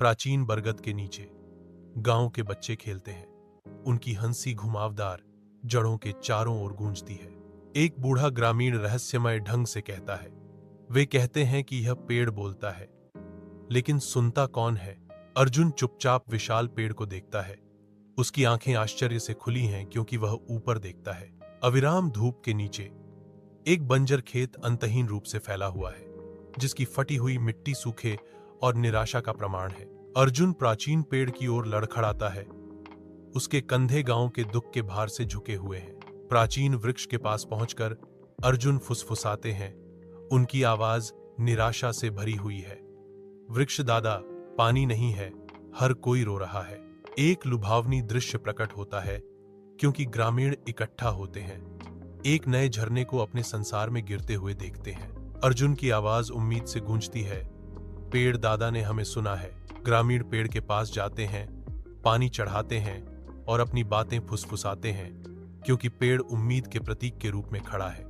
प्राचीन बरगद के नीचे गांव के बच्चे खेलते हैं। उनकी हंसी घुमावदार जड़ों के चारों ओर गूंजती है। एक बूढ़ा ग्रामीण रहस्यमय ढंग से कहता है। वे कहते हैं कि यह पेड़ बोलता है, लेकिन सुनता कौन है? अर्जुन चुपचाप विशाल पेड़ को देखता है। उसकी आंखें आश्चर्य से खुली हैं क्योंकि वह ऊपर देखता है। अविराम धूप के नीचे एक बंजर खेत अंतहीन रूप से फैला हुआ है, जिसकी फटी हुई मिट्टी सूखे और निराशा का प्रमाण है। अर्जुन प्राचीन पेड़ की ओर लड़खड़ाता है। उसके कंधे गांव के दुख के भार से झुके हुए हैं। प्राचीन वृक्ष के पास पहुंचकर अर्जुन फुसफुसाते हैं। उनकी आवाज निराशा से भरी हुई है। वृक्ष दादा, पानी नहीं है, हर कोई रो रहा है। एक लुभावनी दृश्य प्रकट होता है क्योंकि ग्रामीण इकट्ठा होते हैं, एक नए झरने को अपने संसार में गिरते हुए देखते हैं। अर्जुन की आवाज उम्मीद से गूंजती है। पेड़ दादा ने हमें सुना है। ग्रामीण पेड़ के पास जाते हैं, पानी चढ़ाते हैं और अपनी बातें फुसफुसाते हैं, क्योंकि पेड़ उम्मीद के प्रतीक के रूप में खड़ा है।